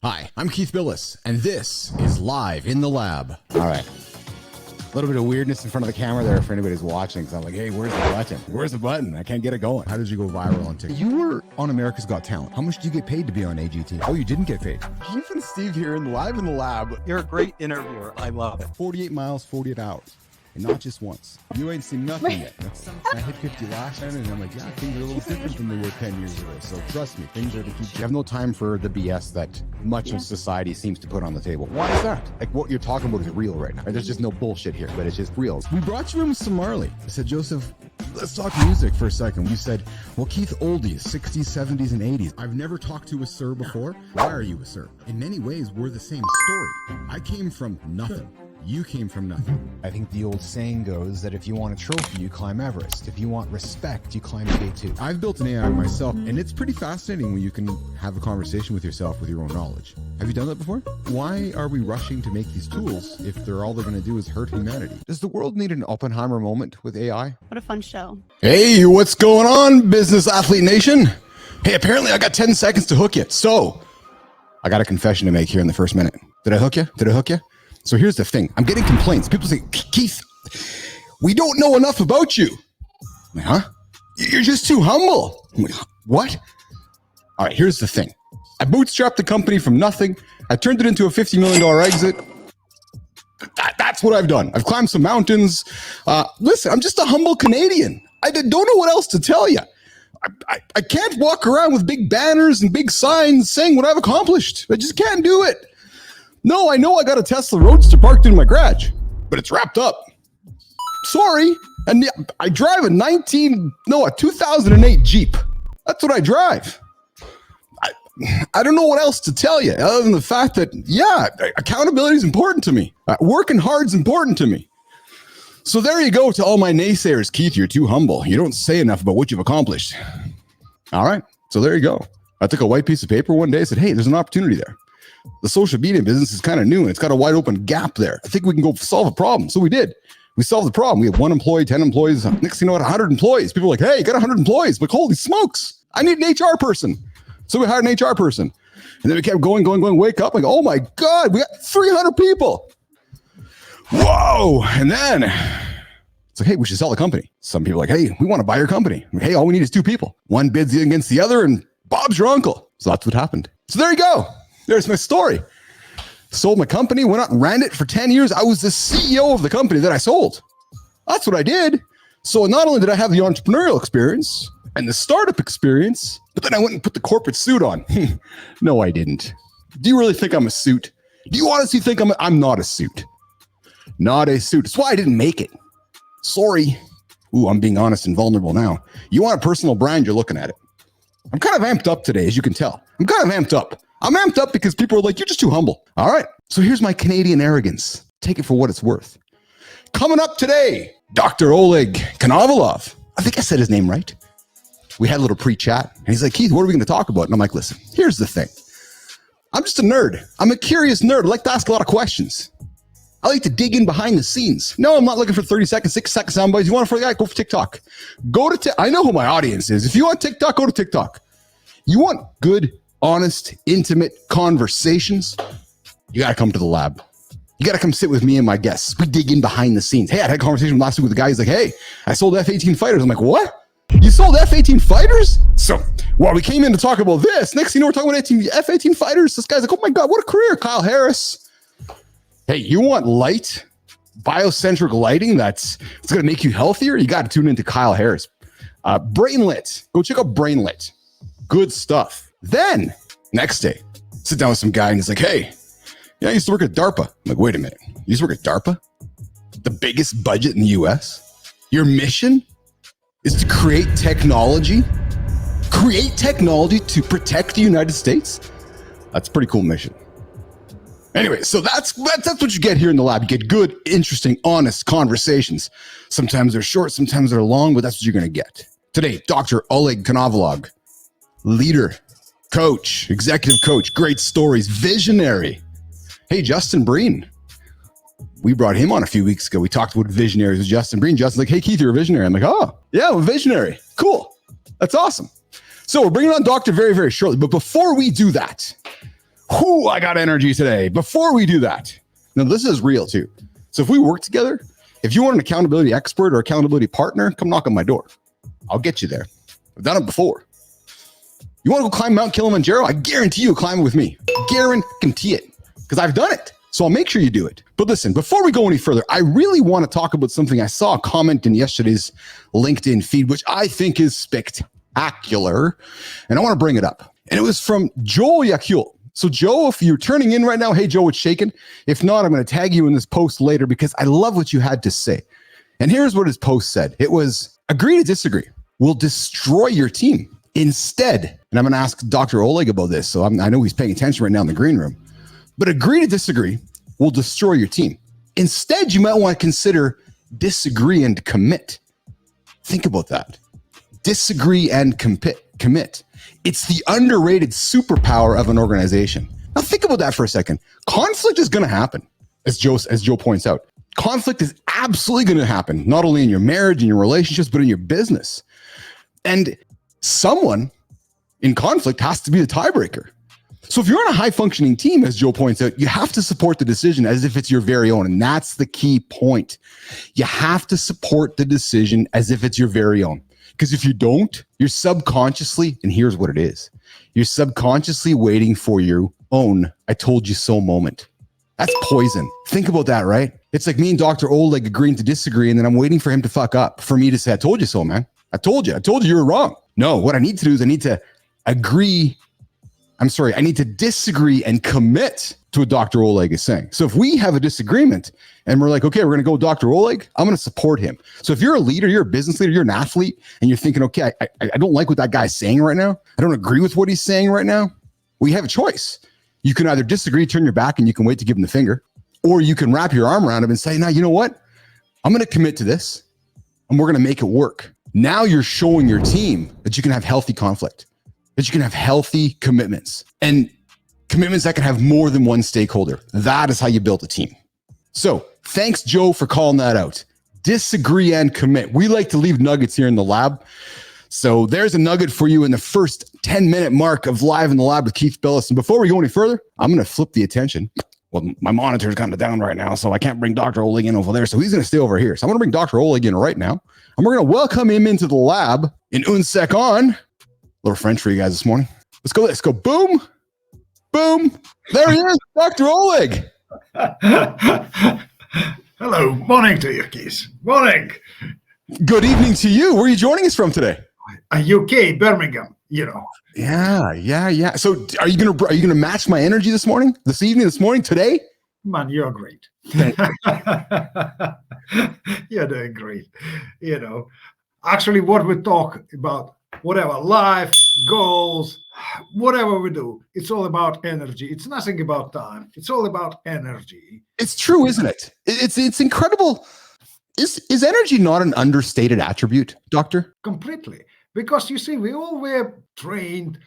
Hi, I'm Keith Bilous, and this is Live in the Lab. All right. A little bit of weirdness in front of the camera there for anybody who's watching. Because I'm like, hey, where's the button? Where's the button? I can't get it going. How did you go viral on TikTok? You were on America's Got Talent. How much do you get paid to be on AGT? Oh, you didn't get paid. Keith and Steve here in Live in the Lab. You're a great interviewer. I love it. 48 miles, 48 hours. And not just once. You ain't seen nothing yet. I hit 50 last time, and I'm like, yeah, things are a little different than they were 10 years ago. So trust me, things are to keep. You have no time for the BS that much of society seems to put on the table. Why is that? Like, what you're talking about is real right now. There's just no bullshit here, but it's just real. We brought you in with some Marley. I said, Joseph, let's talk music for a second. You said, well, Keith, oldies, 60s, 70s, and 80s. I've never talked to a sir before. Why are you a sir? In many ways, we're the same story. I came from nothing. You came from nothing. I think the old saying goes that if you want a trophy, you climb Everest. If you want respect, you climb K2. I've built an AI myself, and it's pretty fascinating when you can have a conversation with yourself with your own knowledge. Have you done that before? Why are we rushing to make these tools if all they're going to do is hurt humanity? Does the world need an Oppenheimer moment with AI? What a fun show. Hey, what's going on, Business Athlete Nation? Hey, apparently I got 10 seconds to hook you. So, I got a confession to make here in the first minute. Did I hook you? Did I hook you? So here's the thing. I'm getting complaints. People say, Keith, we don't know enough about you. I'm like, huh? You're just too humble. I'm like, what? All right, here's the thing. I bootstrapped the company from nothing. I turned it into a $50 million exit. That's what I've done. I've climbed some mountains. Listen, I'm just a humble Canadian. I don't know what else to tell you. I can't walk around with big banners and big signs saying what I've accomplished. I just can't do it. No, I know I got a Tesla Roadster parked in my garage, but it's wrapped up. Sorry. And I drive a 2008 Jeep. That's what I drive. I don't know what else to tell you other than the fact that, yeah, accountability is important to me. Working hard is important to me. So there you go to all my naysayers. Keith, you're too humble. You don't say enough about what you've accomplished. All right. So there you go. I took a white piece of paper one day and said, hey, there's an opportunity there. The social media business is kind of new and it's got a wide open gap there. I think we can go solve a problem. So we did. We solved the problem. We had 1 employee, 10 employees. Next thing you know, 100 employees. People are like, hey, you got 100 employees. Like, holy smokes, I need an HR person. So we hired an HR person. And then we kept going, wake up. Like, oh my God, we got 300 people. Whoa. And then it's like, hey, we should sell the company. Some people are like, hey, we want to buy your company. Hey, all we need is 2 people. One bids against the other and Bob's your uncle. So that's what happened. So there you go. There's my story. Sold my company, went out and ran it for 10 years. I was the CEO of the company that I sold. That's what I did. So not only did I have the entrepreneurial experience and the startup experience, but then I went and put the corporate suit on. No, I didn't. Do you really think I'm a suit? Do you honestly think I'm not a suit? Not a suit. That's why I didn't make it. Sorry. Ooh, I'm being honest and vulnerable now. You want a personal brand, you're looking at it. I'm kind of amped up today, as you can tell. I'm kind of amped up. I'm amped up because people are like, you're just too humble. All right. So here's my Canadian arrogance. Take it for what it's worth. Coming up today, Dr. Oleg Konovalov. I think I said his name right. We had a little pre-chat and he's like, Keith, what are we going to talk about? And I'm like, listen, here's the thing. I'm just a nerd. I'm a curious nerd. I like to ask a lot of questions. I like to dig in behind the scenes. No, I'm not looking for 30 seconds, 6-second sound bites. You want for the guy? Go for TikTok. I know who my audience is. If you want TikTok, go to TikTok. You want good, honest, intimate conversations, you got to come to the lab. You got to come sit with me and my guests. We dig in behind the scenes. Hey, I had a conversation last week with a guy. He's like, hey, I sold F-18 fighters. I'm like, what? You sold F-18 fighters? So while we came in to talk about this, next thing you know, we're talking about F-18 fighters. This guy's like, oh my God, what a career. Kyle Harris. Hey, you want light, biocentric lighting it's going to make you healthier? You got to tune into Kyle Harris. Brainlit. Go check out Brainlit. Good stuff. Then, next day, sit down with some guy and he's like, hey, yeah, I used to work at DARPA. I'm like, wait a minute. You used to work at DARPA? The biggest budget in the US? Your mission is to create technology? Create technology to protect the United States? That's a pretty cool mission. Anyway, so that's what you get here in the lab. You get good, interesting, honest conversations. Sometimes they're short, sometimes they're long, but that's what you're going to get. Today, Dr. Oleg Konovalov, leader, coach, executive coach, great stories, visionary. Hey, Justin Breen. We brought him on a few weeks ago. We talked about visionaries with Justin Breen. Justin's like, hey, Keith, you're a visionary. I'm like, oh, yeah, I'm a visionary. Cool. That's awesome. So we're bringing on Doctor very, very shortly. But before we do that, whoo, I got energy today. Before we do that, now this is real too. So if we work together, if you want an accountability expert or accountability partner, come knock on my door. I'll get you there. I've done it before. You want to go climb Mount Kilimanjaro? I guarantee you climb it with me. Guarantee it, because I've done it. So I'll make sure you do it. But listen, before we go any further, I really want to talk about something. I saw a comment in yesterday's LinkedIn feed, which I think is spectacular. And I want to bring it up. And it was from Joel Yakul. So Joe, if you're turning in right now, hey, Joe, it's shaken. If not, I'm going to tag you in this post later because I love what you had to say. And here's what his post said. It was, agree to disagree will destroy your team. Instead, and I'm going to ask Dr. Oleg about this, so I know he's paying attention right now in the green room, but agree to disagree will destroy your team. Instead, you might want to consider disagree and commit. Think about that. Disagree and commit. It's the underrated superpower of an organization. Now think about that for a second. Conflict is going to happen, as Joe points out. Conflict is absolutely going to happen, not only in your marriage and your relationships, but in your business. And someone in conflict has to be the tiebreaker. So if you're on a high-functioning team, as Joe points out, you have to support the decision as if it's your very own. And that's the key point. You have to support the decision as if it's your very own. Because if you don't, you're subconsciously, and here's what it is, you're subconsciously waiting for your own I told you so moment. That's poison. Think about that, right? It's like me and Dr. Oleg agreeing to disagree, and then I'm waiting for him to fuck up, for me to say, I told you so, man. I told you you were wrong. No, what I need to do is I need to disagree and commit to what Dr. Oleg is saying. So if we have a disagreement and we're like, okay, we're going to go with Dr. Oleg, I'm going to support him. So if you're a leader, you're a business leader, you're an athlete, and you're thinking, okay, I don't like what that guy's saying right now. I don't agree with what he's saying right now. We have a choice. You can either disagree, turn your back, and you can wait to give him the finger, or you can wrap your arm around him and say, now, you know what? I'm going to commit to this, and we're going to make it work. Now you're showing your team that you can have healthy conflict, that you can have healthy commitments, and commitments that can have more than one stakeholder. That is how you build a team. So thanks, Joe, for calling that out. Disagree and commit. We like to leave nuggets here in the lab. So there's a nugget for you in the first 10-minute mark of Live in the Lab with Keith Bilous. And before we go any further, I'm going to flip the attention. Well, my monitor's kind of down right now, so I can't bring Dr. Oleg in over there. So he's going to stay over here. So I'm going to bring Dr. Oleg in right now. And we're going to welcome him into the lab in un sec on. Little French for you guys this morning. Let's go. Let's go. Boom. Boom. There he is, Dr. Oleg. Hello. Morning to you, Keith. Morning. Good evening to you. Where are you joining us from today? UK, Birmingham, you know. Yeah. So are you gonna match my energy this morning, this morning, today? Man, you're great. You're doing great. You know, actually what we talk about, whatever, life, goals, whatever we do, it's all about energy. It's nothing about time. It's all about energy. It's true, isn't it? It's incredible. Is energy not an understated attribute, Doctor? Completely. Because you see, we all were trained,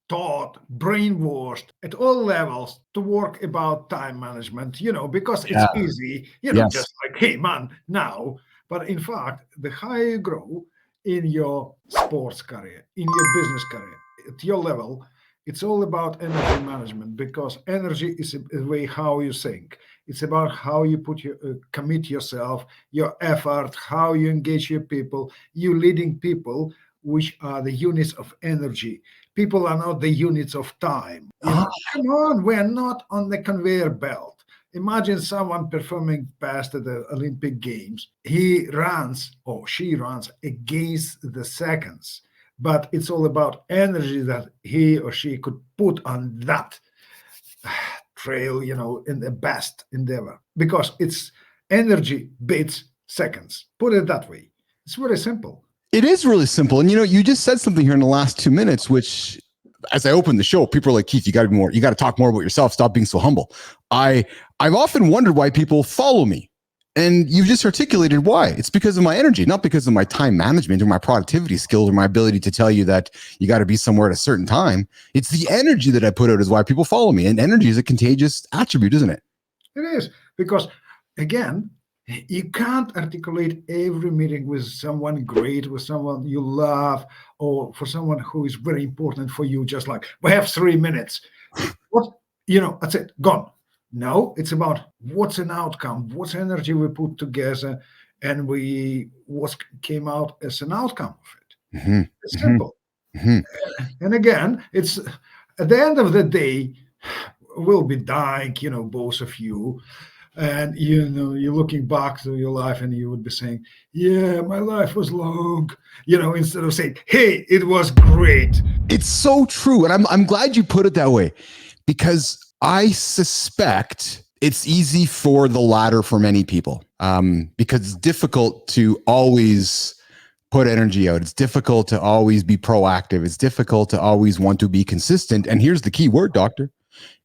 taught, brainwashed at all levels to work about time management, you know, because it's easy, you know, just like, hey, man, now. But in fact, the higher you grow in your sports career, in your business career, at your level, it's all about energy management, because energy is a way how you think. It's about how you commit yourself, your effort, how you engage your people, you leading people, which are the units of energy. People are not the units of time. You know, come on, we're not on the conveyor belt. Imagine someone performing past the Olympic Games. He runs or she runs against the seconds, but it's all about energy that he or she could put on that trail, you know, in the best endeavor, because it's energy beats seconds. Put it that way. It's very simple. It is really simple. And, you know, you just said something here in the last 2 minutes, which as I opened the show, people are like, Keith, you got to talk more about yourself. Stop being so humble. I've often wondered why people follow me. And you've just articulated why. It's because of my energy, not because of my time management or my productivity skills or my ability to tell you that you got to be somewhere at a certain time. It's the energy that I put out is why people follow me. And energy is a contagious attribute, isn't it? It is, because again, you can't articulate every meeting with someone great, with someone you love, or for someone who is very important for you, just like, we have 3 minutes. What that's it, gone. No, it's about what's an outcome, what's energy we put together, and what came out as an outcome of it. Mm-hmm. It's simple. Mm-hmm. And again, it's at the end of the day, we'll be dying, both of you. And you're looking back to your life and you would be saying, yeah, my life was long, instead of saying, hey, it was great. It's so true. And I'm glad you put it that way, because I suspect it's easy for the latter for many people, because it's difficult to always put energy out. It's difficult to always be proactive. It's difficult to always want to be consistent. And here's the key word, doctor.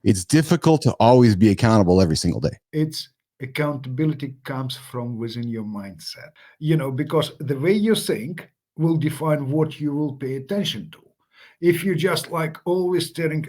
It's difficult to always be accountable every single day. It's accountability comes from within your mindset, because the way you think will define what you will pay attention to. If you just like always staring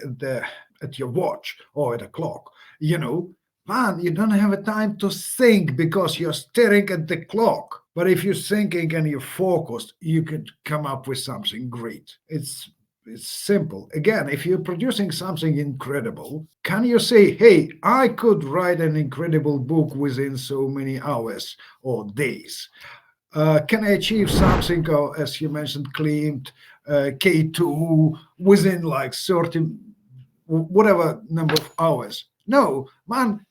at your watch or at a clock, man, you don't have a time to think because you're staring at the clock. But if you're thinking and you're focused, you can come up with something great. It's simple. Again, if you're producing something incredible, can you say, hey, I could write an incredible book within so many hours or days? Can I achieve something, as you mentioned, claimed K2 within like 30, whatever number of hours? No, man,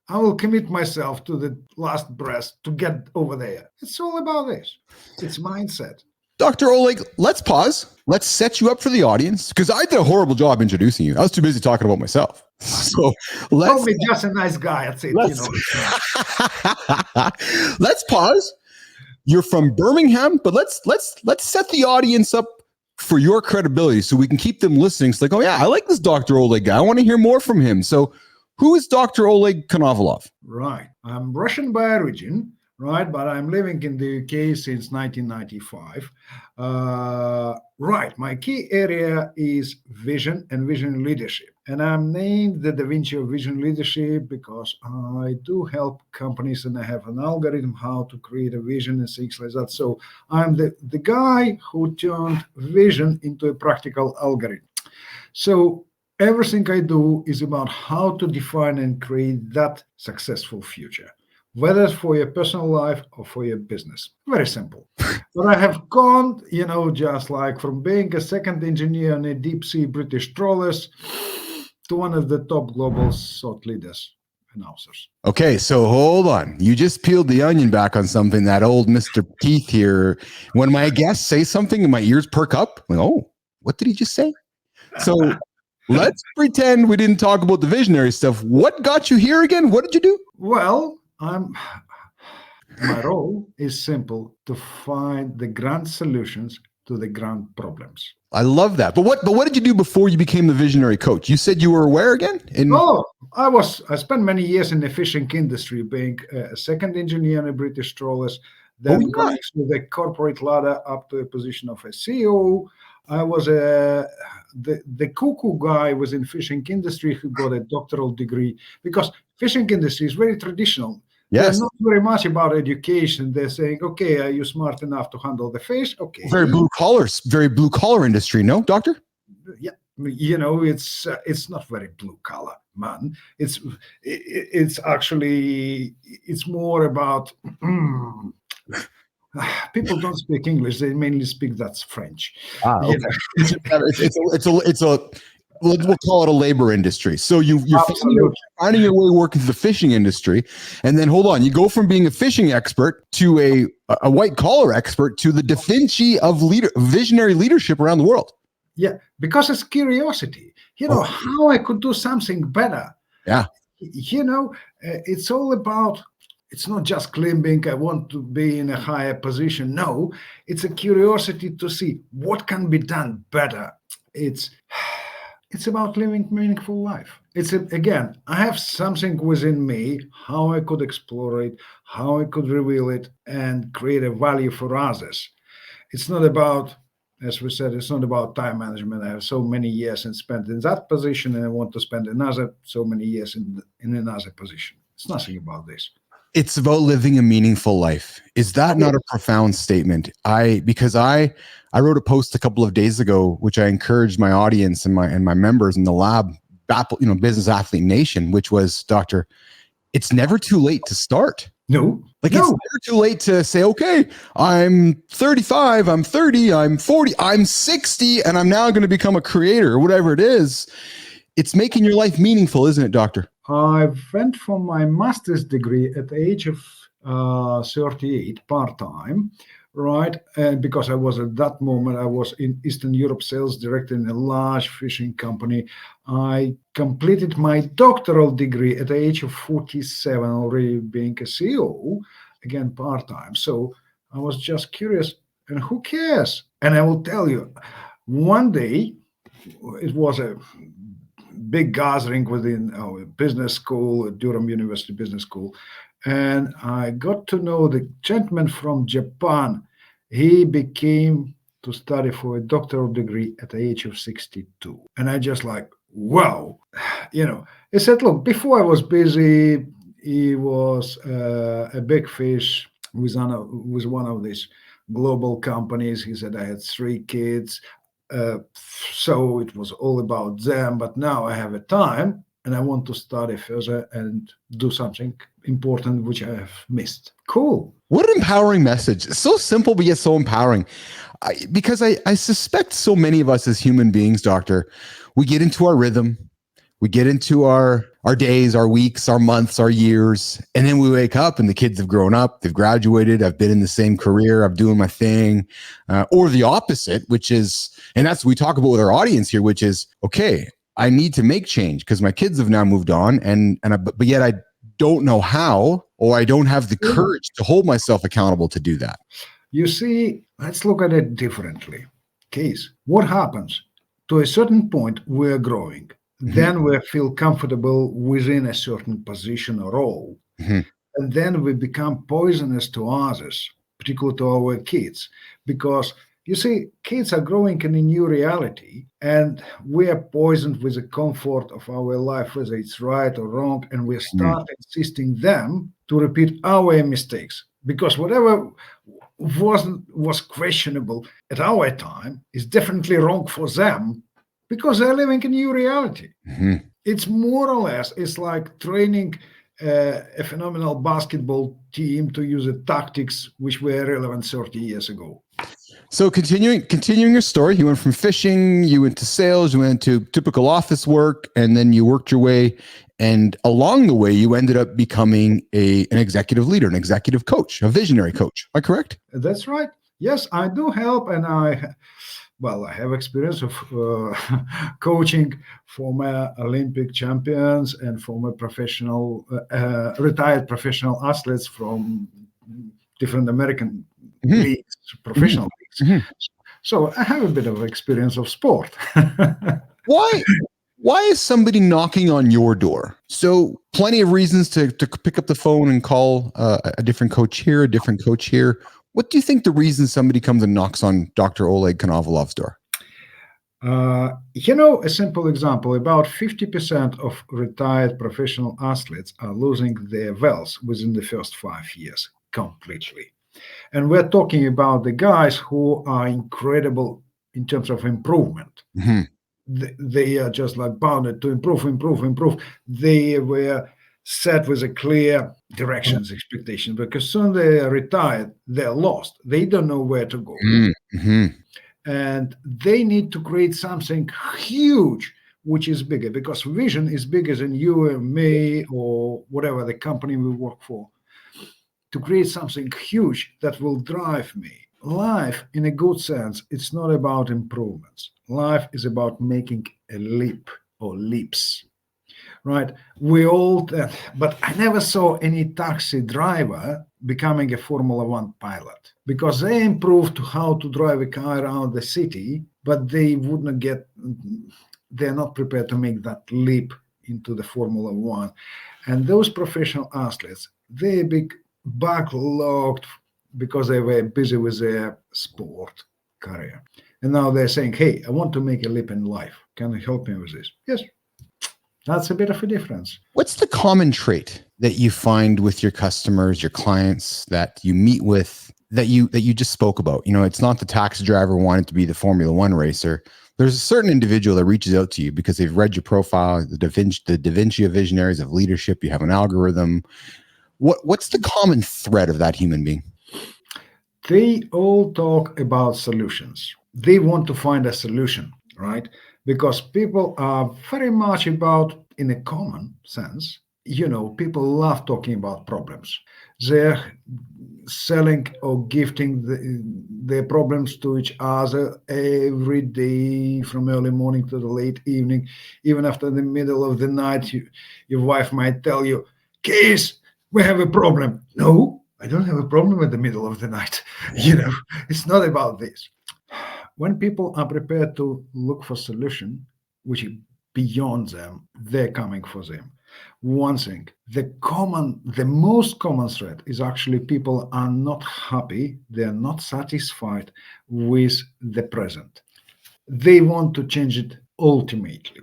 I will commit myself to the last breath to get over there. It's all about this. It's mindset. Dr. Oleg, let's pause. Let's set you up for the audience, because I did a horrible job introducing you. I was too busy talking about myself. So let's Call me just a nice guy. That's it. Let's pause. You're from Birmingham, but let's set the audience up for your credibility so we can keep them listening. It's like, oh yeah, I like this Dr. Oleg guy. I want to hear more from him. So who is Dr. Oleg Konovalov? Right. I'm Russian by origin, right? But I'm living in the UK since 1995. Right. My key area is vision and vision leadership. And I'm named the Da Vinci of Vision Leadership because I do help companies and I have an algorithm how to create a vision and things like that. So I'm the guy who turned vision into a practical algorithm. So everything I do is about how to define and create that successful future, whether it's for your personal life or for your business. Very simple. But I have gone, just like from being a second engineer on a deep sea British trawlers to one of the top global thought leaders and authors. Okay, so hold on. You just peeled the onion back on something that old Mr. Keith here. When my guests say something and my ears perk up, I'm like, oh, what did he just say? So let's pretend we didn't talk about the visionary stuff. What got you here again? What did you do? Well, my role is simple: to find the grand solutions to the grand problems. I love that. But what did you do before you became the visionary coach? You said you were where again? I spent many years in the fishing industry, being a second engineer in a British trawlers, then going through the corporate ladder up to a position of a CEO. I was the cuckoo guy was in fishing industry who got a doctoral degree, because fishing industry is very traditional. Yes. They're not very much about education. They're saying, okay, are you smart enough to handle the fish? Okay. Very blue collar industry, no, doctor? Yeah. It's not very blue collar, man. It's actually, it's more about people don't speak English. They mainly speak that's French. Okay. We'll call it a labor industry. So you're finding your way working through the fishing industry, and then hold on, you go from being a fishing expert to a white collar expert to the Da Vinci of visionary leadership around the world. Yeah, because it's curiosity. How I could do something better. Yeah. It's all about. It's not just claiming I want to be in a higher position. No, it's a curiosity to see what can be done better. It's about living meaningful life. Again, I have something within me, how I could explore it, how I could reveal it and create a value for others. It's not about, as we said, it's not about time management. I have so many years and spent in that position and I want to spend another so many years in another position. It's nothing about this. It's about living a meaningful life. Is that not a profound statement? Because I wrote a post a couple of days ago, which I encouraged my audience and my members in the lab Business Athlete Nation, which was, Doctor, it's never too late to start. No. It's never too late to say, okay, I'm 35, I'm 30, I'm 40, I'm 60, and I'm now going to become a creator or whatever it is. It's making your life meaningful, isn't it, Doctor? I went for my master's degree at the age of 38, part-time, right? And because I was at that moment, I was in Eastern Europe sales director in a large fishing company. I completed my doctoral degree at the age of 47, already being a CEO, again, part-time. So I was just curious, and who cares? And I will tell you, one day, it was a big gathering within our business school, Durham University Business School. And I got to know the gentleman from Japan. He became to study for a doctoral degree at the age of 62. And I just like, wow. He said, look, before I was busy, he was a big fish with one of these global companies. He said, I had 3 kids. So it was all about them, but now I have a time and I want to study further and do something important which I have missed. Cool. What an empowering message. So simple, but yet so empowering. Because I suspect so many of us as human beings, Doctor, we get into our rhythm, we get into our days, our weeks, our months, our years, and then we wake up and the kids have grown up, they've graduated, I've been in the same career, I'm doing my thing, or the opposite, which is, and that's what we talk about with our audience here, which is, okay, I need to make change because my kids have now moved on, but yet I don't know how, or I don't have the courage to hold myself accountable to do that. You see, let's look at it differently. Keith, what happens? To a certain point, we're growing. Mm-hmm. Then we feel comfortable within a certain position or role. Mm-hmm. And then we become poisonous to others, particularly to our kids, because you see, kids are growing in a new reality, and we are poisoned with the comfort of our life, whether it's right or wrong, and we start insisting them to repeat our mistakes, because whatever was questionable at our time is definitely wrong for them, because they're living a new reality. Mm-hmm. It's more or less, it's like training a phenomenal basketball team to use the tactics which were relevant 30 years ago. So continuing your story, you went from fishing, you went to sales, you went to typical office work, and then you worked your way. And along the way, you ended up becoming an executive leader, an executive coach, a visionary coach. Am I correct? That's right. Yes, I do help. And I have experience of coaching former Olympic champions and former retired professional athletes from different American leagues, professional leagues. Mm-hmm. So I have a bit of experience of sport. Why is somebody knocking on your door? So plenty of reasons to pick up the phone and call a different coach here, a different coach here. What do you think the reason somebody comes and knocks on Dr. Oleg Konovalov's door? A simple example, about 50% of retired professional athletes are losing their wealth within the first 5 years completely. And we're talking about the guys who are incredible in terms of improvement. Mm-hmm. They are just like bounded to improve. They were set with a clear directions, expectation, because soon they are retired, they're lost. They don't know where to go. Mm-hmm. And they need to create something huge, which is bigger, because vision is bigger than you and me or whatever the company we work for. To create something huge that will drive me. Life, in a good sense, it's not about improvements. Life is about making a leap or leaps, right? But I never saw any taxi driver becoming a Formula One pilot, because they improved how to drive a car around the city, but they're not prepared to make that leap into the Formula One. And those professional athletes, they're backlogged because they were busy with their sport career. And now they're saying, hey, I want to make a leap in life. Can you help me with this? Yes. That's a bit of a difference. What's the common trait that you find with your customers, your clients that you meet with that you just spoke about? It's not the taxi driver wanting to be the Formula One racer, there's a certain individual that reaches out to you because they've read your profile, the Da Vinci of visionaries of leadership. You have an algorithm. What's the common thread of that human being? They all talk about solutions. They want to find a solution, right? Because people are very much about, in a common sense, people love talking about problems. They're selling or gifting their problems to each other every day, from early morning to the late evening. Even after the middle of the night, your wife might tell you, Keith, we have a problem. No, I don't have a problem in the middle of the night. It's not about this. When people are prepared to look for solution, which is beyond them, they're coming for them. One thing, the most common threat is actually people are not happy, they're not satisfied with the present. They want to change it ultimately.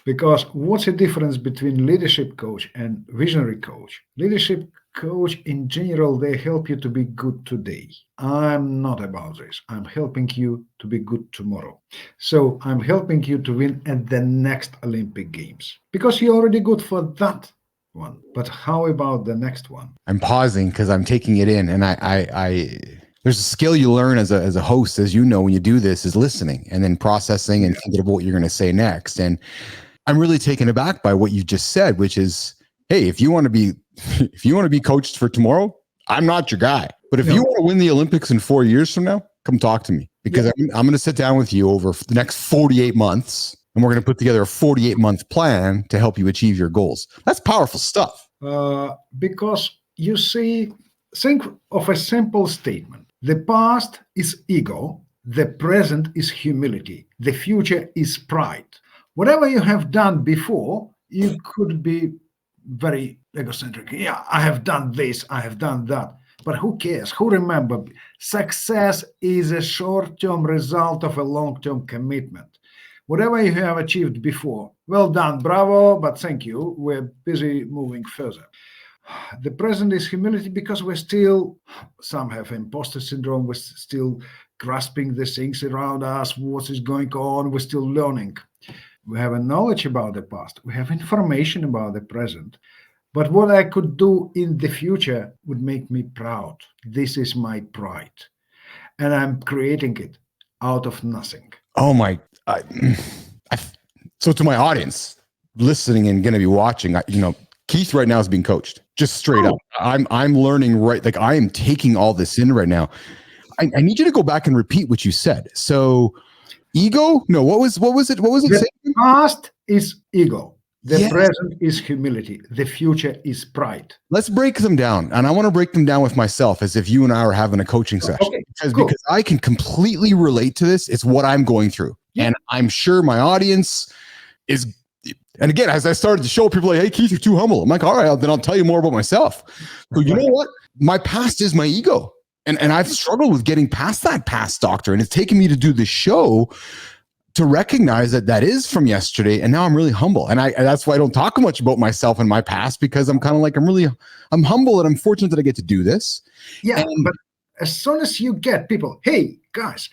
Because what's the difference between leadership coach and visionary coach? Leadership coach, in general, they help you to be good today. I'm not about this. I'm helping you to be good tomorrow. So I'm helping you to win at the next Olympic Games because you're already good for that one. But how about the next one? I'm pausing because I'm taking it in, and I there's a skill you learn as a host, as you know, when you do this, is listening and then processing and thinking about what you're going to say next. And I'm really taken aback by what you just said, which is, hey, if you want to be coached for tomorrow, I'm not your guy. But if you want to win the Olympics in 4 years from now, come talk to me, because I'm going to sit down with you over the next 48 months, and we're going to put together a 48-month plan to help you achieve your goals. That's powerful stuff. Because you see, think of a simple statement. The past is ego. The present is humility. The future is pride. Whatever you have done before, you could be very egocentric. Yeah, I have done this, I have done that. But who cares? Who remembers? Success is a short-term result of a long-term commitment. Whatever you have achieved before, well done, bravo, but thank you. We're busy moving further. The present is humility because some have imposter syndrome, we're still grasping the things around us, what is going on, we're still learning. We have a knowledge about the past. We have information about the present. But what I could do in the future would make me proud. This is my pride. And I'm creating it out of nothing. Oh my. So to my audience listening and going to be watching, Keith right now is being coached, just straight up. I'm learning, right? Like, I am taking all this in right now. I need you to go back and repeat what you said. So ego? No, what was it? The past is ego. The present is humility. The future is pride. Let's break them down. And I want to break them down with myself, as if you and I are having a coaching session. Okay, because I can completely relate to this. It's what I'm going through. Yeah. And I'm sure my audience is. And again, as I started to show people, like, hey, Keith, you're too humble. I'm like, all right, then I'll tell you more about myself. So you know what? My past is my ego. And I've struggled with getting past that past, doctor. And it's taken me to do this show to recognize that is from yesterday. And now I'm really humble. And that's why I don't talk much about myself and my past, because I'm kind of like, I'm humble and I'm fortunate that I get to do this. Yeah, but as soon as you get people, hey, guys,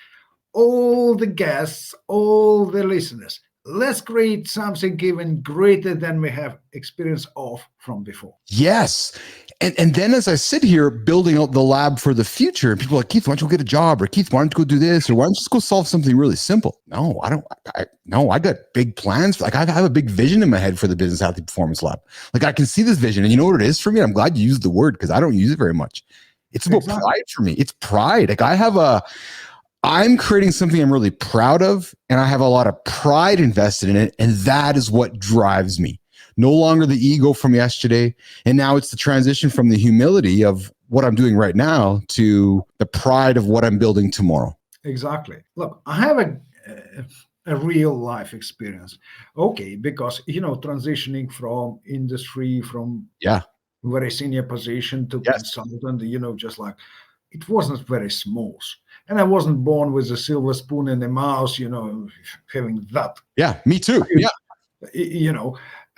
all the guests, all the listeners, let's create something even greater than we have experience of from before. Yes. And then as I sit here building out the lab for the future, people are like, Keith, why don't you go get a job? Or Keith, why don't you go do this? Or why don't you just go solve something really simple? No, I don't. I got big plans. Like, I have a big vision in my head for the Business Healthy Performance Lab. Like, I can see this vision. And you know what it is for me? I'm glad you used the word, because I don't use it very much. It's about pride for me. It's pride. Like, I'm creating something I'm really proud of, and I have a lot of pride invested in it. And that is what drives me. No longer the ego from yesterday. And now it's the transition from the humility of what I'm doing right now to the pride of what I'm building tomorrow. Exactly. Look, I have a real life experience. Okay, because, transitioning from industry, from very senior position to consultant, just like, it wasn't very smooth. And I wasn't born with a silver spoon in the mouth, having that. Yeah, me too. Yeah.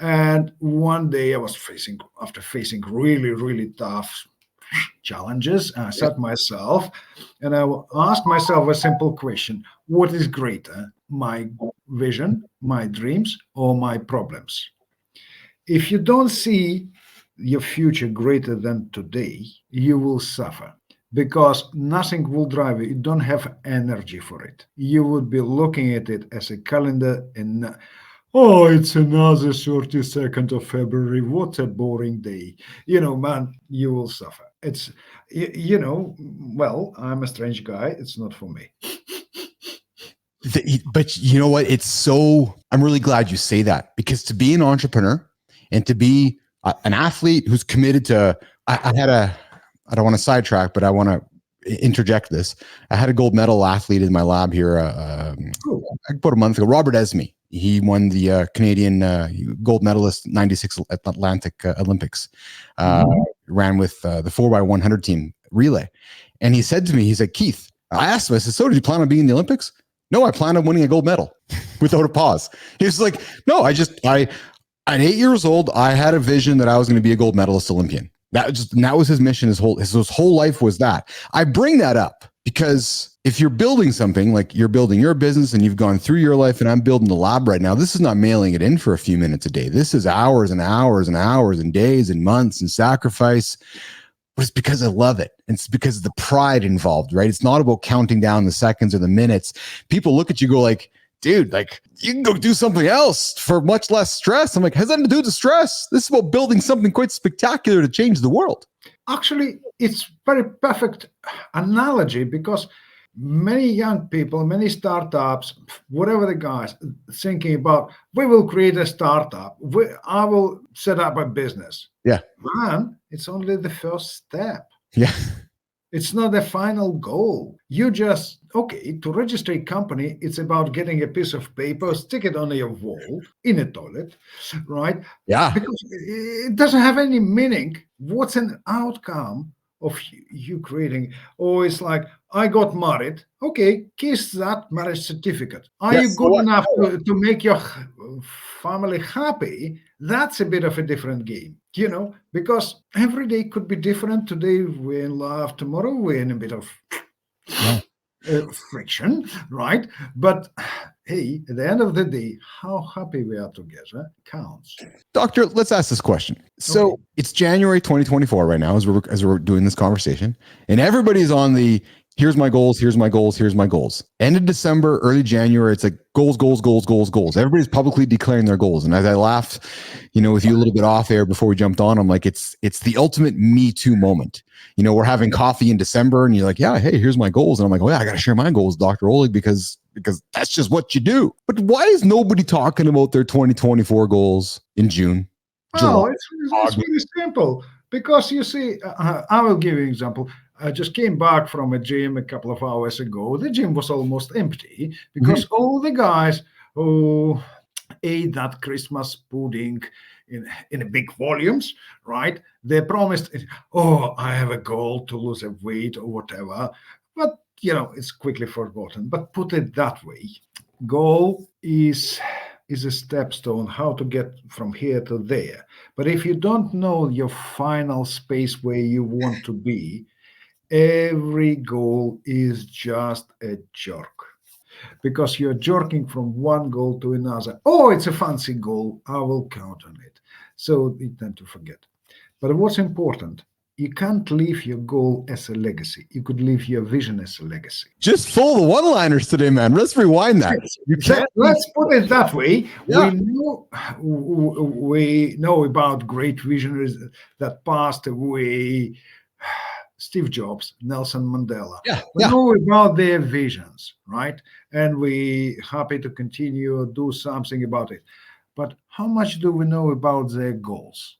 And one day I was facing really, really tough challenges. I sat myself and I asked myself a simple question. What is greater, my vision, my dreams, or my problems. If you don't see your future greater than today, you will suffer because nothing will drive you. You don't have energy for it. You would be looking at it as a calendar and, oh, it's another 32nd of February. What a boring day. Man, you will suffer. It's, well, I'm a strange guy. It's not for me. But you know what? I'm really glad you say that, because to be an entrepreneur and to be an athlete who's committed to, I don't want to sidetrack, but I want to interject this. I had a gold medal athlete in my lab here about a month ago, Robert Esme. He won the Canadian gold medalist 96 Atlantic Olympics, ran with the 4x100 team relay. And he said to me, he said, Keith, I asked him, I said, so did you plan on being in the Olympics? No, I plan on winning a gold medal without a pause. He was like, no, at 8 years old, I had a vision that I was going to be a gold medalist Olympian. That was his mission. His whole life was that. I bring that up because if you're building something, like you're building your business and you've gone through your life, and I'm building the lab right now, this is not mailing it in for a few minutes a day. This is hours and hours and hours and days and months and sacrifice. But it's because I love it. It's because of the pride involved, right? It's not about counting down the seconds or the minutes. People look at you, go like, dude, like you can go do something else for much less stress. I'm like, has that to do with the stress? This is about building something quite spectacular to change the world. Actually, it's very perfect analogy, because many young people, many startups, whatever the guys thinking about, we will create a startup. I will set up a business. Yeah. Man, it's only the first step. Yeah. It's not the final goal. You just, to register a company, it's about getting a piece of paper, stick it on your wall in a toilet, right? Yeah. Because it doesn't have any meaning. What's an outcome of you creating? Or it's like, I got married. Okay, kiss that marriage certificate. Are you good enough to make your family happy? That's a bit of a different game, because every day could be different. Today we're in love, tomorrow we're in a bit of friction, right? But hey, at the end of the day, how happy we are together counts. Doctor, let's ask this question. So It's January 2024 right now as we're doing this conversation, and everybody's on the here's my goals, here's my goals, here's my goals. End of December, early January, it's like goals, goals, goals, goals, goals. Everybody's publicly declaring their goals. And as I laughed, with you a little bit off air before we jumped on, I'm like, it's the ultimate Me Too moment. We're having coffee in December and you're like, yeah, hey, here's my goals. And I'm like, oh yeah, I got to share my goals, Dr. Oleg, because that's just what you do. But why is nobody talking about their 2024 goals in June? Oh, it's really simple. Because you see, I will give you an example. I just came back from a gym a couple of hours ago. The gym was almost empty because all the guys who ate that Christmas pudding in big volumes, right? They promised, I have a goal to lose a weight or whatever. But, it's quickly forgotten. But put it that way, goal is a stepstone, how to get from here to there. But if you don't know your final space where you want to be, every goal is just a jerk, because you're jerking from one goal to another. Oh, it's a fancy goal, I will count on it. So you tend to forget. But what's important, you can't leave your goal as a legacy. You could leave your vision as a legacy. Just full of one-liners today, man. Let's rewind that. Let's put it that way. Yeah. We know about great visionaries that passed away. Steve Jobs, Nelson Mandela. We know about their visions, right? And we're happy to continue do something about it. But how much do we know about their goals?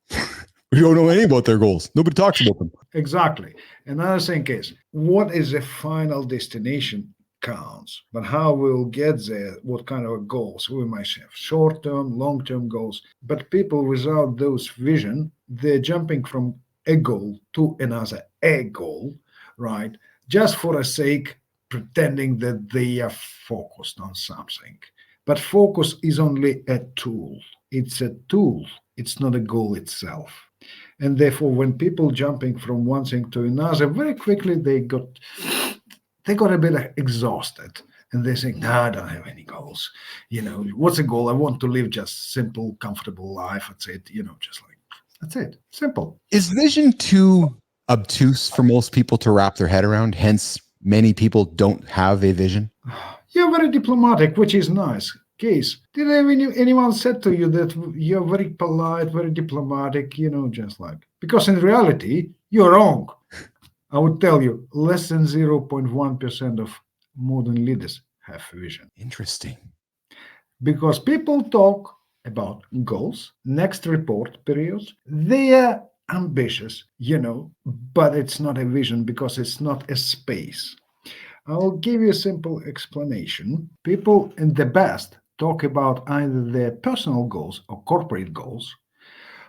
We don't know anything about their goals. Nobody talks about them. Exactly. Another thing is, what is the final destination counts, but how we'll get there, what kind of goals we might have, short-term, long-term goals. But people without those vision, they're jumping from a goal to another goal, right? Just for a sake, pretending that they are focused on something. But focus is only a tool. It's a tool. It's not a goal itself. And therefore, when people jumping from one thing to another, very quickly they got a bit exhausted. And they say, no, I don't have any goals. What's a goal? I want to live just simple, comfortable life. That's it. Just like, that's it. Simple. Is vision too obtuse for most people to wrap their head around? Hence, many people don't have a vision. You're very diplomatic, which is nice. Keith, did anyone said to you that you're very polite, very diplomatic, just like, because in reality, you're wrong. I would tell you, less than 0.1% of modern leaders have vision. Interesting. Because people talk about goals, next report periods. They are ambitious, but it's not a vision because it's not a space. I'll give you a simple explanation. People in the best talk about either their personal goals or corporate goals.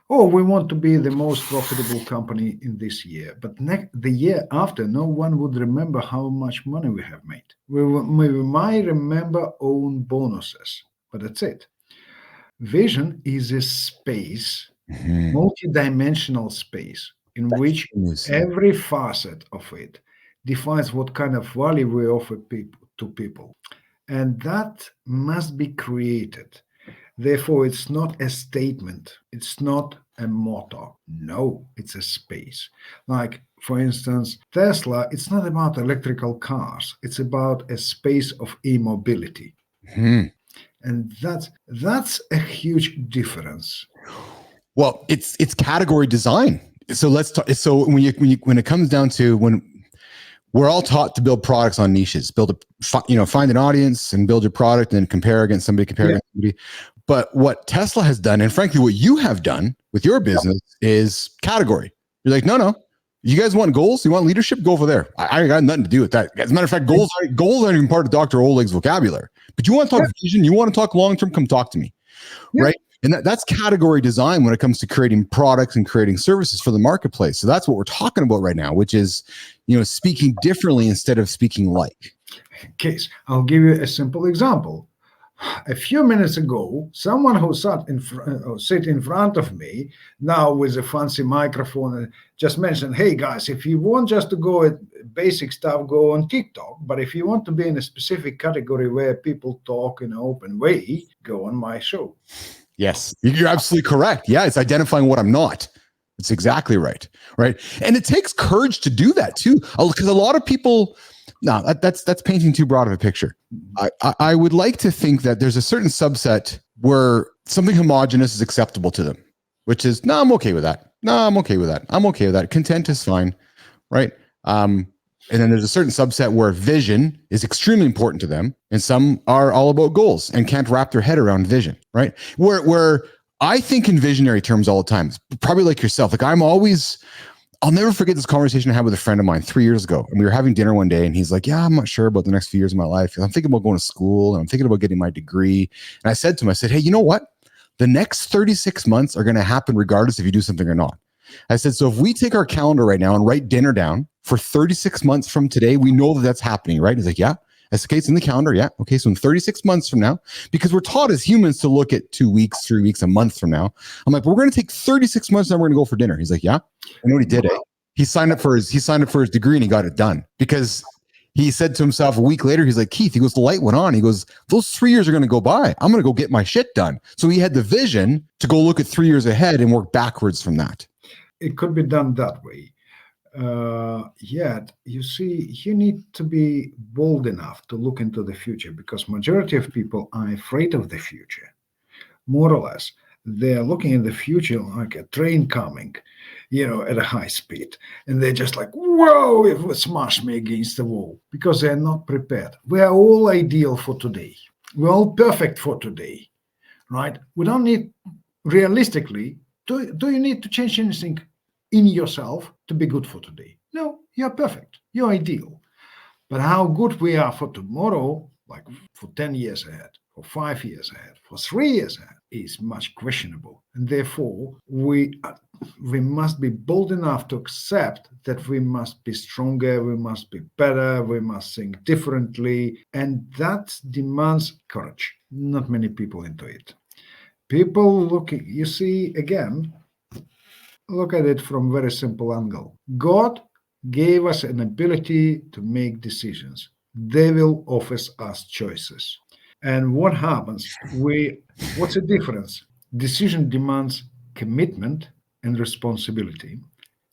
Oh, we want to be the most profitable company in this year. But the year after, no one would remember how much money we have made. We might remember own bonuses, but that's it. Vision is a space, multi-dimensional space, in which every facet of it defines what kind of value we offer to people. And that must be created. Therefore, it's not a statement. It's not a motto. No, it's a space. Like, for instance, Tesla, it's not about electrical cars. It's about a space of e-mobility. And that's a huge difference. Well, it's category design. So let's talk. So when it comes down to when we're all taught to build products on niches, find an audience and build your product and compare against somebody, against somebody. But what Tesla has done, and frankly, what you have done with your business is category. You're like, no. You guys want goals? You want leadership? Go over there. I got nothing to do with that. As a matter of fact, goals aren't even part of Dr. Oleg's vocabulary. But you want to talk vision? You want to talk long term? Come talk to me, right? And that's category design when it comes to creating products and creating services for the marketplace. So that's what we're talking about right now, which is, speaking differently instead of speaking like. Case, I'll give you a simple example. A few minutes ago, someone who sit in front of me now with a fancy microphone just mentioned, hey guys, if you want just to go at basic stuff, go on TikTok. But if you want to be in a specific category where people talk in an open way, go on my show. Yes, you're absolutely correct. Yeah, it's identifying what I'm not. It's exactly right. Right. And it takes courage to do that too, because a lot of people, no, that's painting too broad of a picture. I would like to think that there's a certain subset where something homogenous is acceptable to them, which is, no, I'm okay with that. No, I'm okay with that. I'm okay with that. Content is fine. Right. And then there's a certain subset where vision is extremely important to them. And some are all about goals and can't wrap their head around vision. Right. Where I think in visionary terms all the time, probably like yourself. Like I'll never forget this conversation I had with a friend of mine 3 years ago. And we were having dinner one day and he's like, yeah, I'm not sure about the next few years of my life. I'm thinking about going to school and I'm thinking about getting my degree. And I said to him, hey, you know what? The next 36 months are going to happen regardless if you do something or not. I said, so if we take our calendar right now and write dinner down for 36 months from today, we know that that's happening, right? He's like, yeah. I said, okay, it's in the calendar. Yeah. Okay. So in 36 months from now, because we're taught as humans to look at 2 weeks, 3 weeks, a month from now. I'm like, we're going to take 36 months and we're going to go for dinner. He's like, yeah. I know what he did. He signed up for his degree and he got it done because he said to himself a week later, he's like, Keith, he goes, the light went on. He goes, those 3 years are going to go by. I'm going to go get my shit done. So he had the vision to go look at 3 years ahead and work backwards from that. It could be done that way. Yet, you see, you need to be bold enough to look into the future because majority of people are afraid of the future. More or less, they're looking at the future like a train coming, at a high speed. And they're just like, whoa, it will smash me against the wall because they're not prepared. We are all ideal for today. We're all perfect for today, right? We don't need, realistically, do you need to change anything in yourself to be good for today? No, you're perfect. You're ideal. But how good we are for tomorrow, like for 10 years ahead, for 5 years ahead, for 3 years ahead, is much questionable. And therefore, we must be bold enough to accept that we must be stronger, we must be better, we must think differently. And that demands courage. Not many people into it. People looking, you see, again, look at it from a very simple angle. God gave us an ability to make decisions. they will offer us choices. And what happens? What's the difference? Decision demands commitment and responsibility.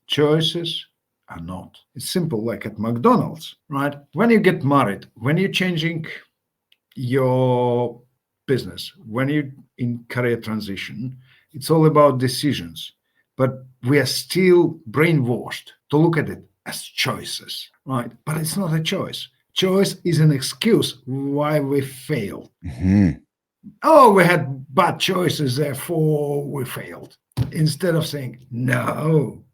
Choices are not. It's simple, like at McDonald's, right? When you get married, when you're changing your business, when you're in career transition, it's all about decisions. But we are still brainwashed to look at it as choices, right? But it's not a choice. Choice is an excuse why we failed. Mhm. Oh, we had bad choices, therefore we failed. Instead of saying, no,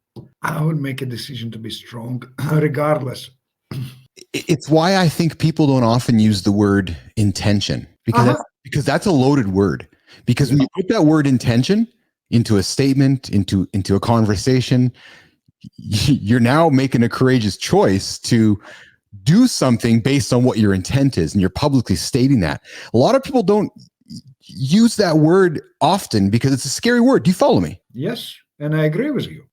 I would make a decision to be strong regardless. It's why I think people don't often use the word intention, because that's a loaded word. Because when you put that word intention into a statement, into a conversation, you're now making a courageous choice to do something based on what your intent is, and you're publicly stating that. A lot of people don't use that word often because it's a scary word. Do you follow me? Yes, and I agree with you.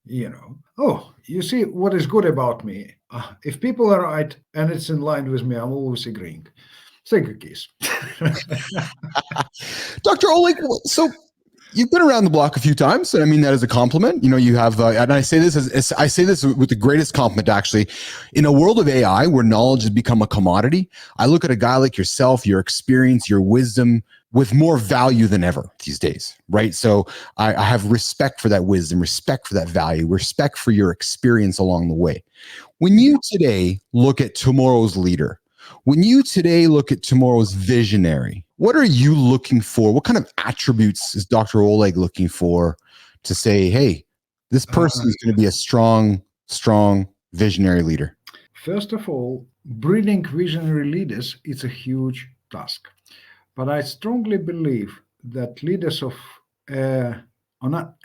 Oh, you see what is good about me. If people are right and it's in line with me, I'm always agreeing. Thank you, Keith. Dr. Oleg, so you've been around the block a few times, and I mean that as a compliment. You have, and I say this I say this with the greatest compliment. Actually, in a world of AI where knowledge has become a commodity, I look at a guy like yourself, your experience, your wisdom, with more value than ever these days, right? So I have respect for that wisdom, respect for that value, respect for your experience along the way. When you today look at tomorrow's leader, when you today look at tomorrow's visionary, what are you looking for? What kind of attributes is Dr. Oleg looking for to say, hey, this person is going to be a strong visionary leader? First of all, breeding visionary leaders is a huge task. But I strongly believe that leaders of an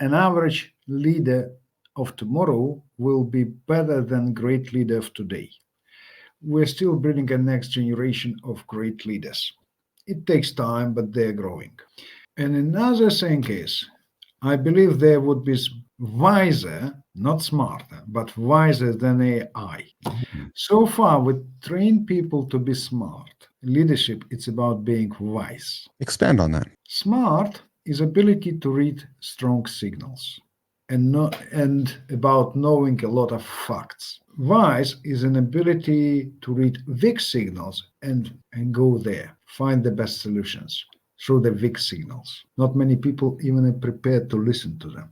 average leader of tomorrow will be better than great leader of today. We're still breeding a next generation of great leaders. It takes time, but they're growing. And another thing is, I believe they would be wiser, not smarter, but wiser than AI. So far, we train people to be smart. Leadership, it's about being wise. Expand on that. Smart is ability to read strong signals and about knowing a lot of facts. Wise is an ability to read weak signals and go there, find the best solutions through the weak signals. Not many people even are prepared to listen to them.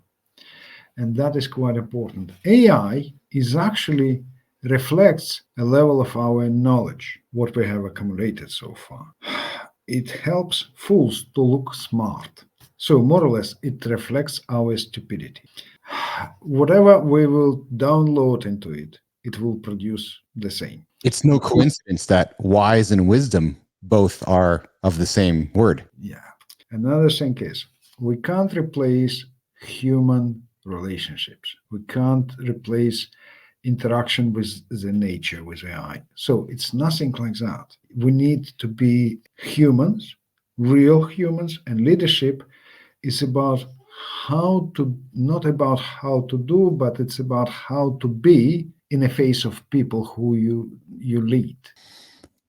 And that is quite important. AI is actually reflects a level of our knowledge, what we have accumulated so far. It helps fools to look smart. So more or less, it reflects our stupidity. Whatever we will download into it, it will produce the same. It's no coincidence that wise and wisdom both are of the same word. Yeah. Another thing is, we can't replace human relationships. We can't replace interaction with the nature, with AI. So it's nothing like that. We need to be humans, real humans, and leadership is about how to, not about how to do, but it's about how to be in the face of people who you lead.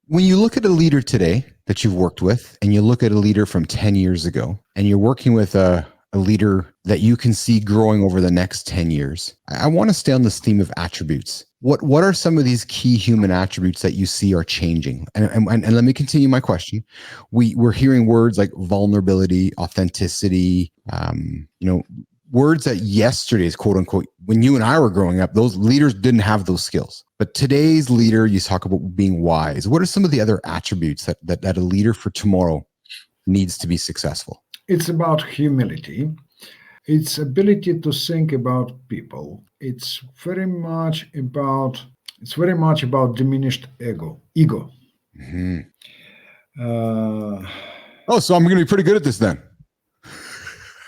When you look at a leader today that you've worked with, and you look at a leader from 10 years ago, and you're working with a leader that you can see growing over the next 10 years, I want to stay on this theme of attributes. What are some of these key human attributes that you see are changing? And let me continue my question. We're hearing words like vulnerability, authenticity, words that yesterday's quote unquote, when you and I were growing up, those leaders didn't have those skills. But today's leader, you talk about being wise. What are some of the other attributes that a leader for tomorrow needs to be successful? It's about humility. It's ability to think about people. It's very much about diminished ego. Mm-hmm. So I'm going to be pretty good at this then.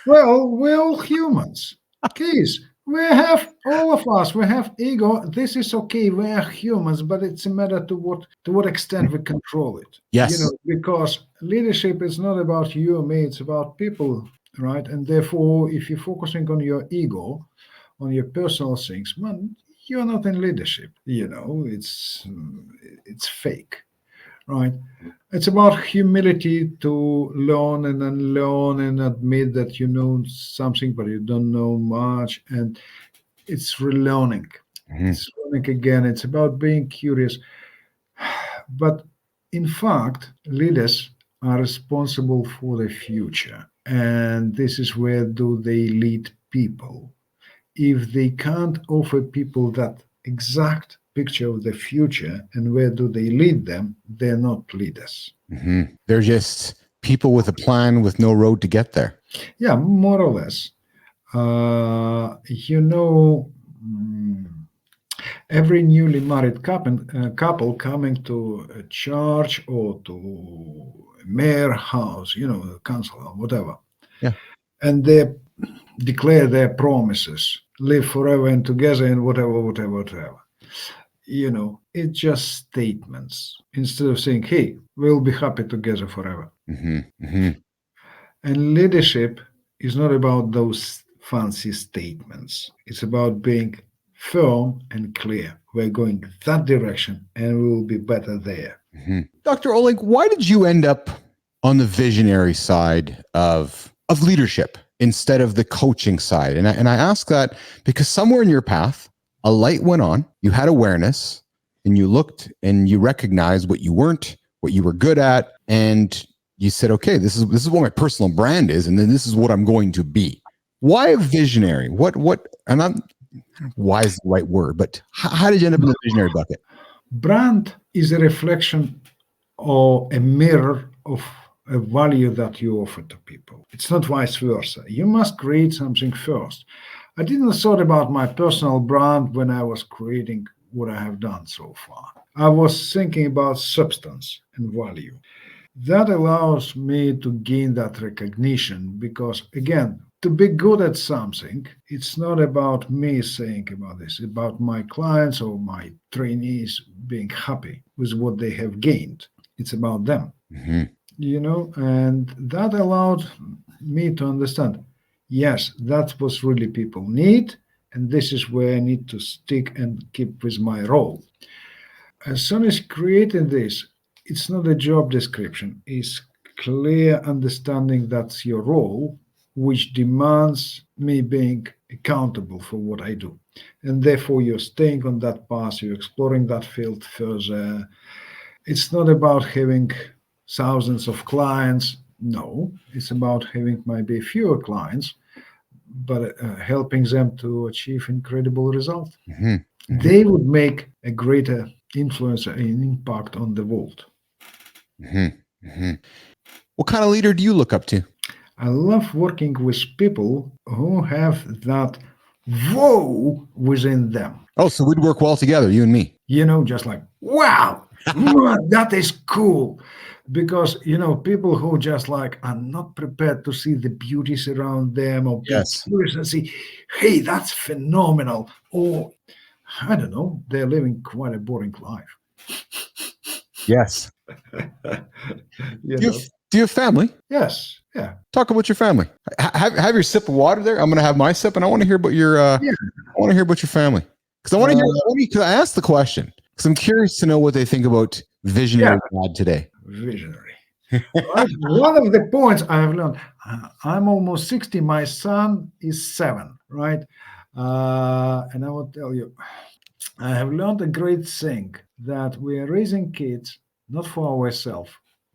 Well, we're all humans. Keith, all of us, we have ego. This is okay. We are humans, but it's a matter to what extent we control it. Yes. Because leadership is not about you or me, it's about people, right? And therefore, if you're focusing on your ego, on your personal things, man, you're not in leadership. It's fake. right? It's about humility to learn and unlearn and admit that you know something, but you don't know much. And it's relearning. It's learning again. It's about being curious. But in fact, leaders are responsible for the future. And this is where do they lead people? If they can't offer people that exact picture of the future and where do they lead them, they're not leaders. They're just people with a plan with no road to get there. Yeah, more or less. You know, every newly married couple coming to a church or to a mayor house, you know, a council or whatever, Yeah. and they declare their promises, live forever and together and whatever. You know, it's just statements instead of saying, hey, we'll be happy together forever. And leadership is not about those fancy statements. It's about being firm and clear. We're going that direction and we will be better there. Dr. Oleg, why did you end up on the visionary side of leadership instead of the coaching side? And I ask that because somewhere in your path, a light went on, you had awareness, and you looked and you recognized what you weren't, what you were good at, and you said, okay, this is what my personal brand is, and then this is what I'm going to be. Why a visionary? And I'm why is the right word, but how did you end up in the visionary bucket? Brand is a reflection or a mirror of a value that you offer to people. It's not vice versa. You must create something first. I didn't thought about my personal brand when I was creating what I have done so far. I was thinking about substance and value. That allows me to gain that recognition because, again, to be good at something, it's not about me saying about this, it's about my clients or my trainees being happy with what they have gained. It's about them, you know, and that allowed me to understand, yes, that's what really people need, and this is where I need to stick and keep with my role. As soon as creating this, it's not a job description, it's clear understanding that's your role, which demands me being accountable for what I do. And therefore, you're staying on that path, you're exploring that field further. It's not about having thousands of clients. No, it's about having maybe fewer clients, but helping them to achieve incredible results. They would make a greater influence and impact on the world. What kind of leader do you look up to? I love working with people who have that whoa within them. Oh, so we'd work well together, you and me. You know, just like, wow, that is cool. Because, you know, people who just like are not prepared to see the beauties around them or be curious and see, hey, that's phenomenal. Or, I don't know, they're living quite a boring life. Yes. Do you have family? Yes. Yeah. Talk about your family. Have your sip of water there. I'm going to have my sip, and I want to hear about your. I want to hear about your family because I want to hear. Because I asked the question because I'm curious to know what they think about visionary dad today. Visionary. One of the points I have learned. I'm almost 60. My son is 7. Right, and I will tell you, I have learned a great thing that we are raising kids not for ourselves,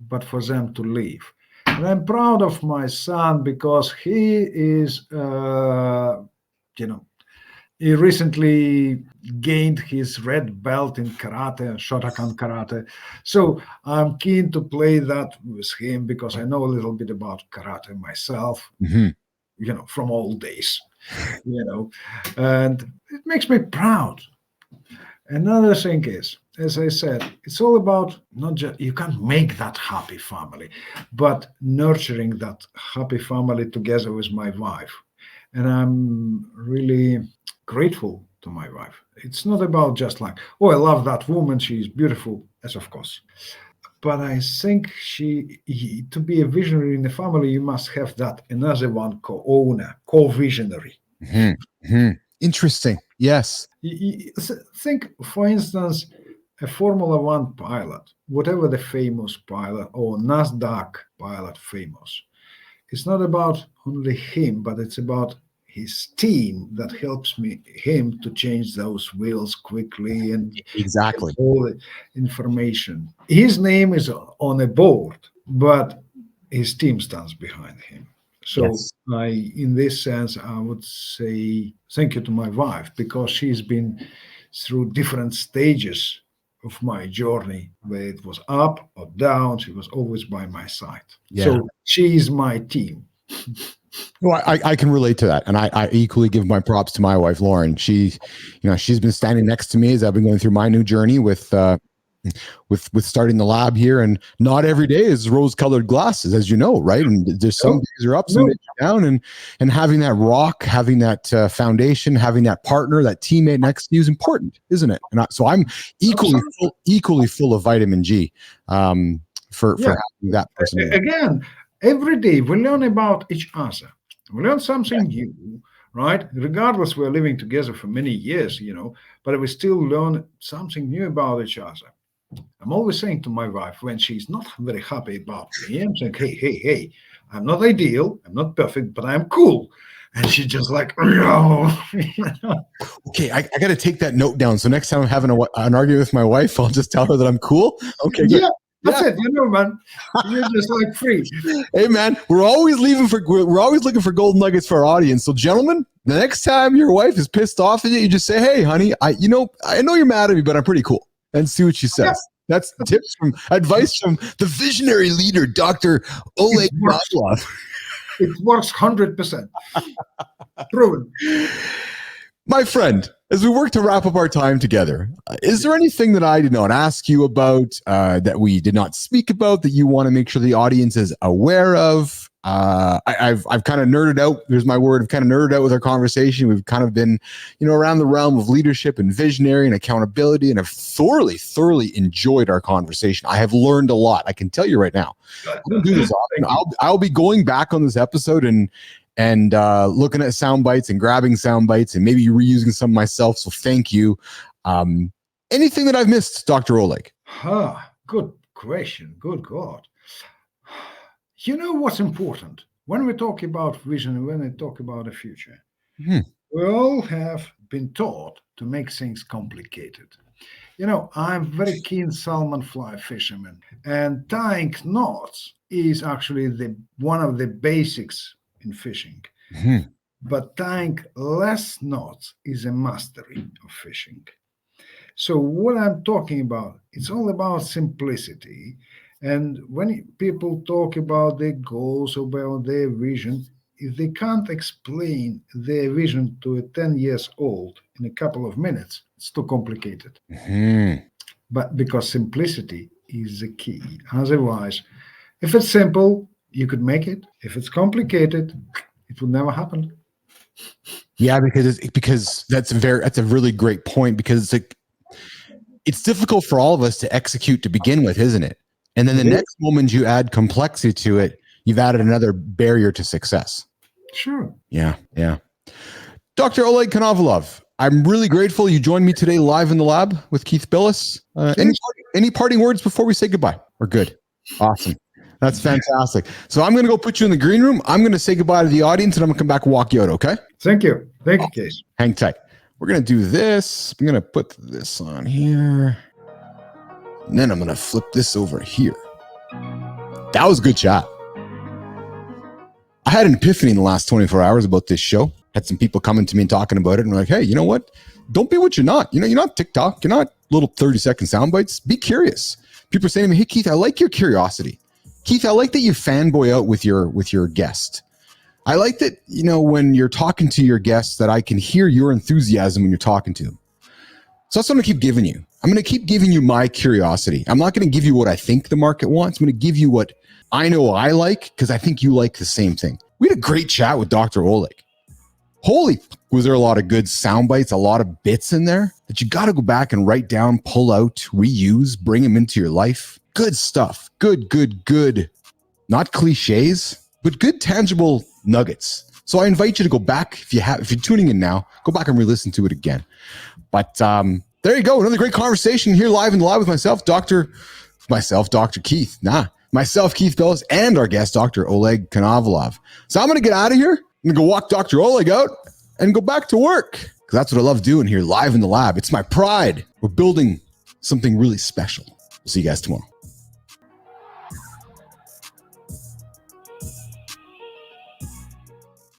but for them to live. And I'm proud of my son because he is, he recently gained his red belt in karate, Shotokan karate. So I'm keen to play that with him because I know a little bit about karate myself, you know, from old days, you know, and it makes me proud. Another thing is, as I said, it's all about not just, you can't make that happy family, but nurturing that happy family together with my wife. And I'm really grateful to my wife. It's not about just like, oh, I love that woman, she's beautiful, as of course. But I think to be a visionary in the family, you must have that another one co-owner, co-visionary. Interesting. Yes. Think, for instance, a Formula One pilot whatever the famous pilot or NASDAQ pilot famous, it's not about only him, but it's about his team that helps him to change those wheels quickly and Exactly. all the information. His name is on a board, but his team stands behind him. So Yes. in this sense, I would say thank you to my wife, because she's been through different stages of my journey, where it was up or down. She was always by my side. Yeah. So she is my team. Well, I can relate to that. And I equally give my props to my wife, Lauren. She's been standing next to me as I've been going through my new journey with starting the lab here. And not every day is rose-colored glasses, as you know, right? And there's some days are up, some days are down. And having that rock, having that foundation, having that partner, that teammate next to you is important, isn't it? And so I'm equally full of vitamin G for having that person. Again, every day we learn about each other. We learn something new, right? Regardless, we're living together for many years, but we still learn something new about each other. I'm always saying to my wife, when she's not very happy about me, I'm saying, hey, I'm not ideal, I'm not perfect, but I'm cool. And she's just like, no. Okay, I got to take that note down. So next time I'm having an argument with my wife, I'll just tell her that I'm cool. Okay, good. Yeah. That's it, man. You're just like free. Hey, man, we're always looking for golden nuggets for our audience. So, gentlemen, the next time your wife is pissed off at you, you just say, "Hey, honey, I know you're mad at me, but I'm pretty cool," and see what she says. Yeah. That's advice from the visionary leader, Dr. Oleg Konovalov. It works 100%. Proven. My friend, as we work to wrap up our time together, is there anything that I did not ask you about, that we did not speak about, that you want to make sure the audience is aware of? I've kind of nerded out. There's my word. I've kind of nerded out with our conversation. We've kind of been, around the realm of leadership and visionary and accountability, and I've thoroughly enjoyed our conversation. I have learned a lot. I can tell you right now. I don't do this often. I'll be going back on this episode and looking at sound bites and grabbing sound bites and maybe reusing some myself. So thank you. Anything that I've missed, Dr. Oleg? Good question. Good God. You know what's important when we talk about vision and when we talk about the future? We all have been taught to make things complicated. I'm very keen salmon fly fisherman, and tying knots is actually one of the basics in fishing. But tying less knots is a mastery of fishing. So what I'm talking about, it's all about simplicity. And when people talk about their goals, about their vision, if they can't explain their vision to a 10 years old in a couple of minutes, it's too complicated. But because simplicity is the key. Otherwise, if it's simple, you could make it. If it's complicated, it would never happen. Yeah, because that's a really great point, because it's difficult for all of us to execute to begin with, isn't it? And then the next moment you add complexity to it, you've added another barrier to success. Sure. Yeah. Dr. Oleg Konovalov, I'm really grateful you joined me today live in the lab with Keith Bilous. Any parting words before we say goodbye? We're good. Awesome. That's fantastic. So I'm going to go put you in the green room. I'm going to say goodbye to the audience, and I'm going to come back and walk you out, okay? Thank you. Thank you, Case. Hang tight. We're going to do this. I'm going to put this on here. And then I'm going to flip this over here. That was a good chat. I had an epiphany in the last 24 hours about this show. Had some people coming to me and talking about it, and we're like, hey, you know what? Don't be what you're not. You're not TikTok. You're not little 30-second sound bites. Be curious. People are saying to me, hey, Keith, I like your curiosity. Keith, I like that you fanboy out with your guest. I like that, when you're talking to your guests, that I can hear your enthusiasm when you're talking to them. So that's what I'm going to keep giving you. I'm going to keep giving you my curiosity. I'm not going to give you what I think the market wants. I'm going to give you what I know I like, because I think you like the same thing. We had a great chat with Dr. Oleg. Holy, was there a lot of good sound bites, a lot of bits in there that you got to go back and write down, pull out, reuse, bring them into your life. Good stuff. Good. Not cliches, but good tangible nuggets. So I invite you to go back, if you're tuning in now, go back and re-listen to it again. But there you go. Another great conversation here live in the lab with myself, Dr. myself, Dr. Keith. Myself, Keith Bilous, and our guest, Dr. Oleg Konovalov. So I'm going to get out of here. I'm going to go walk Dr. Oleg out and go back to work. Because that's what I love doing here live in the lab. It's my pride. We're building something really special. We'll see you guys tomorrow.